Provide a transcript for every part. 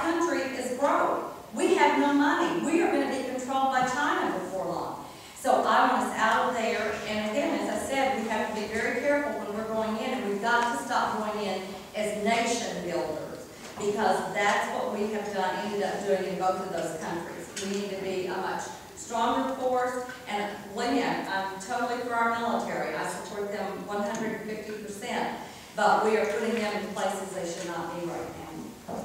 country is broke. We have no money. We are going to be controlled by China before long. So I want us out there, and again, as I said, we have to be very careful when we're going in, and we've got to stop going in as nation builders, because that's what we have ended up doing in both of those countries. We need to be a much stronger force, and believe me, I'm totally for our military. I support them 150%, but we are putting them in places they should not be right now.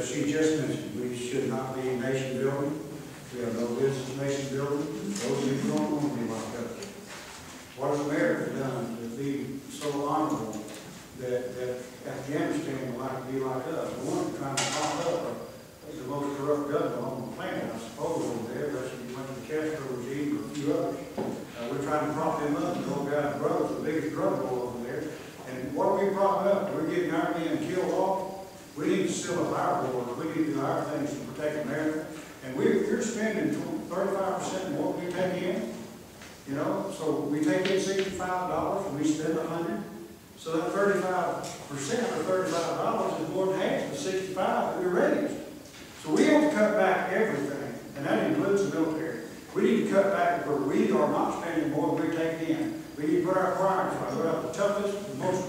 She just mentioned we should not be nation building. We have no business nation building. Those people don't want to be like us. What has America done to be so honorable that Afghanistan would like to be like us? The one trying to pop up the most corrupt government on the planet, I suppose, over there. Unless you went to the Castro regime or a few others. We're trying to prop them up. The old guy's brother's the biggest drug lord over there. And what are we propping up? We're getting our men killed off. We need to seal up our borders. We need to do our things to protect America. And we're spending 35% more than we take in. You know, so we take in $65 and we spend $100. So that 35% or $35 is more than half of the 65 that we raised. So we have to cut back everything, and that includes the military. We need to cut back where we are not spending more than we take in. We need to put our priorities right. We have the toughest, the most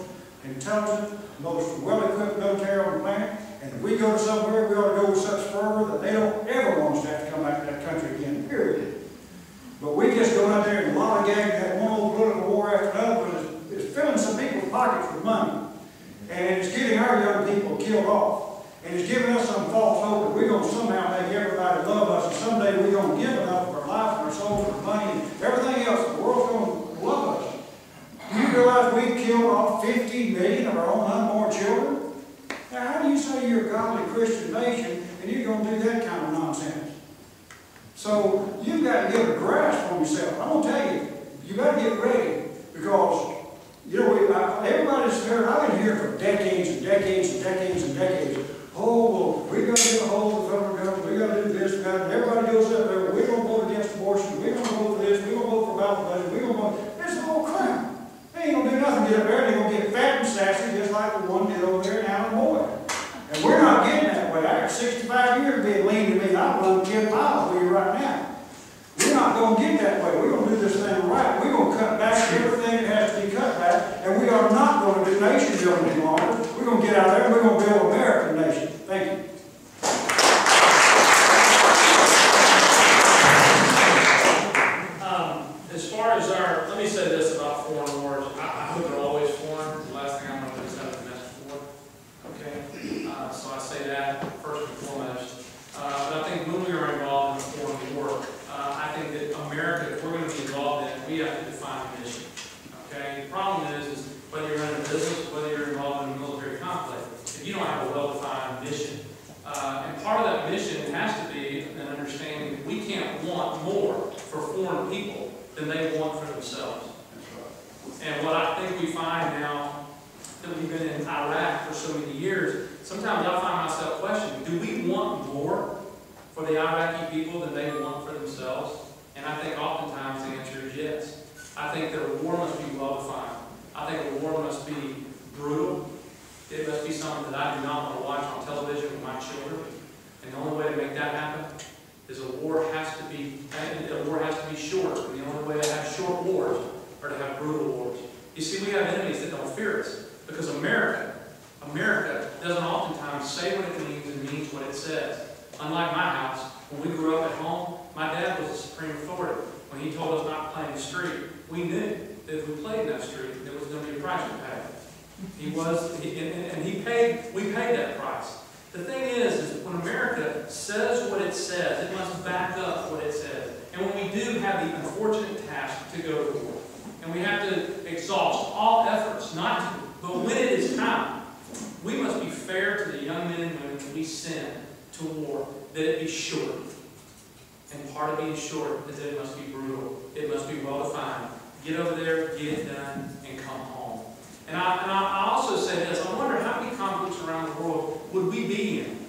intelligent, most well-equipped military on the planet, and if we go to somewhere, we ought to go with such fervor that they don't ever want us to have to come back to that country again, period. But we just go out there and lollygag that one old political war after another, but it's filling some people's pockets with money, and it's getting our young people killed off, and it's giving us some false hope that we're going to somehow make everybody love us, and someday we're going to give enough of our life and our souls and our money and everything else, the world's going to love us. Do you realize we've killed off 50 million of our own unborn children? Now, how do you say you're a godly Christian nation and you're going to do that kind of nonsense? So you've got to get a grasp on yourself. I'm going to tell you, you got to get ready, because you know everybody's heard. I've been hearing for decades and decades and decades and decades. Oh, well, we got to get a hold of the federal government. We got to do this. We got to. Everybody goes up there. We're going to vote against abortion. We're going to vote for this. We're going to vote for ballot budget. We're going to vote. There's a whole crap. They ain't going to do nothing. Get up there. They're going to get fat and sassy, just like the one did over there in Illinois. And we're not getting that way. I got 65 years being lean to me. I'm running 10 miles for you right now. We're not going to get that way. We're going to do this thing right. We're going to cut back everything that has to be cut back, and we are not going to do nation building any longer. We're going to get out there and we're going to build American nation. Thank you. As far as let me say this about foreign wars. I hope they're always foreign. The last thing I want to do is have a domestic war. Okay? So I say that first and foremost. But I think when we are involved in a foreign war, I think that America, if we're going to be involved in it, we have to define a mission. Okay? The problem is whether you're in a business, whether you're involved in a military conflict, if you don't have a well-defined mission, and part of that mission has to be an understanding that we can't want more for foreign people than they want for themselves. And what I think we find now that we've been in Iraq for so many years, sometimes I find myself questioning, do we want more for the Iraqi people than they want for themselves? And I think oftentimes the answer is yes. I think that a war must be well-defined. I think a war must be brutal. It must be something that I do not want to watch on television with my children. And the only way to make that happen is a war has to be short. And the only way to have short wars are to have brutal wars. You see, we have enemies that don't fear us, because America doesn't oftentimes say what it means and means what it says. Unlike my house, when we grew up at home, my dad was the supreme authority. When he told us not to play in the street, we knew that if we played in that street, there was going to be a price to pay. We paid that price. The thing is when America says what it says, it must back up what it says. And when we do have the unfortunate task to go to war, and we have to exhaust all efforts not to, but when it is time, we must be fair to the young men and women that we send to war, that it be short. And part of being short is that it must be brutal. It must be well-defined. Get over there, get it done, and come home. And I also say this, I wonder how many conflicts around the world would we be in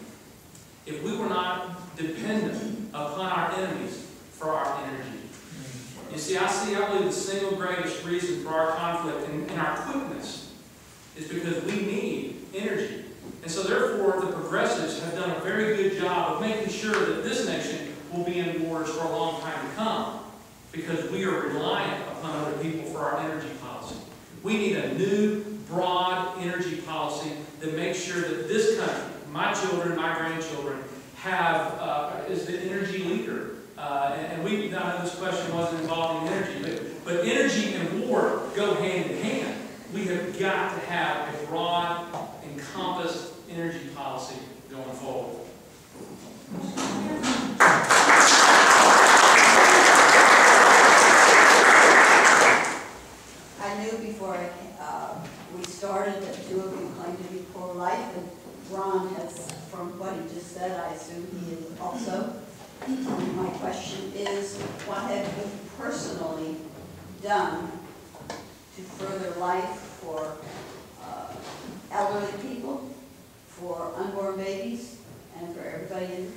dependent upon our enemies for our energy. You see, I believe the single greatest reason for our conflict and our quickness is because we need energy. And so therefore, the progressives have done a very good job of making sure that this nation will be in wars for a long time to come, because we are reliant upon other people for our energy policy. We need a new, broad energy policy that makes sure that this country, my children, my grandchildren, is the energy leader. And I know this question wasn't involving energy, but energy and war go hand in hand. We have got to have a broad, encompassed energy policy going forward. I knew before we started that two of you claimed to be pro-life, and Ron has, from what he just said, I assume he is also. My question is, what have you personally done to further life for elderly people, for unborn babies, and for everybody in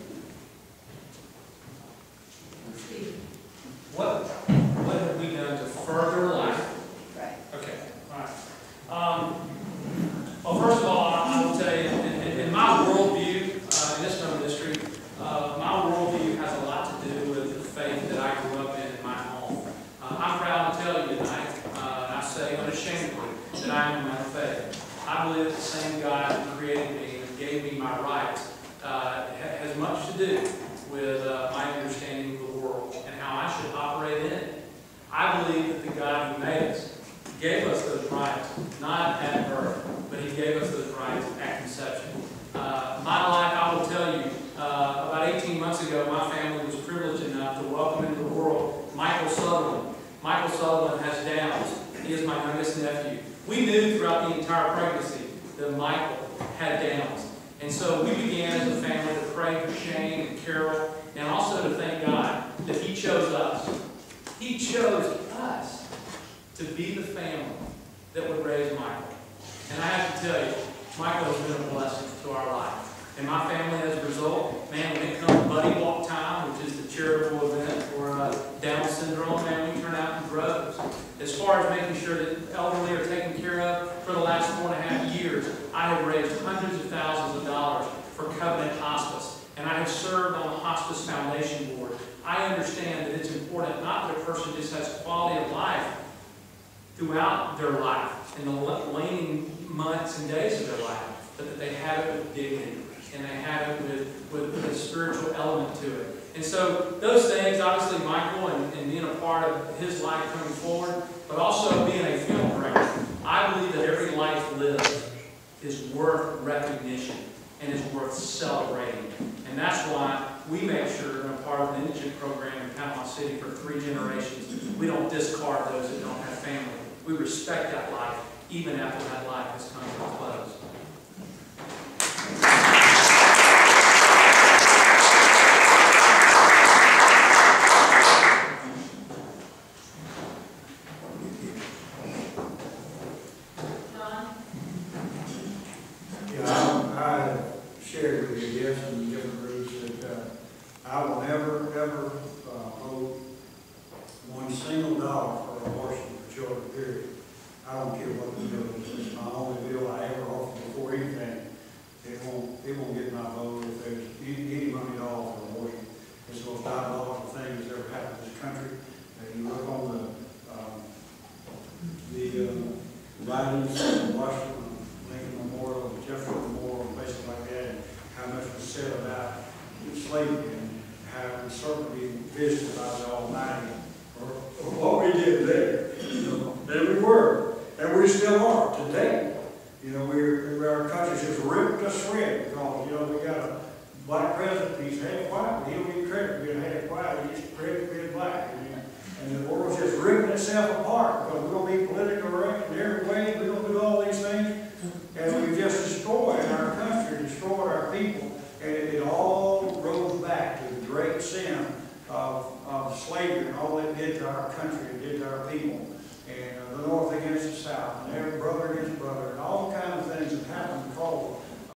the community? What have we done to further life? Right. Okay, all right. Well, first of all, I will tell you, in my worldview, in this home district, my worldview has a lot to do with the faith that I grew up in my home. I'm proud to tell you tonight, and I say unashamedly, that I am a man of faith. I believe that the same God who created me and gave me my rights has much to do with my understanding of the world and how I should operate in it. I believe that the God who made us gave us those rights, not at birth, but He gave us those rights at conception. My life, I will tell you, about 18 months ago, my family was privileged enough to welcome into the world Michael Sutherland. Michael Sutherland has Downs. He is my youngest nephew. We knew throughout the entire pregnancy that Michael had Downs. And so we began as a family to pray for Shane and Carol, and also to thank God that He chose us. He chose us to be the family that would raise Michael. And I have to tell you, Michael has been a blessing to our life. And my family, as a result, man, when it comes to Buddy Walk Time, which is the charitable event for Down syndrome, man, we turn out in droves. As far as making sure that the elderly are taken care of, for the last 4.5 years, I have raised hundreds of thousands of dollars for Covenant Hospice. And I have served on the Hospice Foundation Board. I understand that it's important not that a person just has quality of life throughout their life, in the waning months and days of their life, but that they have it with dignity, and they have it with a spiritual element to it. And so those things, obviously Michael and being a part of his life coming forward, but also being a film director, I believe that every life lived is worth recognition and is worth celebrating. And that's why we make sure, and a part of the indigent program in Panama City for 3 generations, we don't discard those that don't have family. We respect that life, even after that life has come to a close. I shared with you, yes, in different groups, that I will never, ever vote $1 single for abortion for children, period. I don't care what the bill is. It's my only bill I ever offered before anything. It won't get my vote if there's any money at all for abortion. It's the most diabolical thing that's ever happened in this country. You look on the writings in Washington, Lincoln Memorial, Jefferson Memorial, and places like that, and how much was said about slavery and how it would certainly be visited by the Almighty or what we did there. There we were, and we still are today. Our country's just ripped us red because, we got a black president, he's half white, but he don't get credit for being half white, he gets credit for being black. And the world's just ripping itself apart because we're going to be politically correct in every way, we're going to do all these things, and we've just destroyed our country, destroyed our people, and it all rolls back to the great sin of slavery and all it did to our country and did to our people.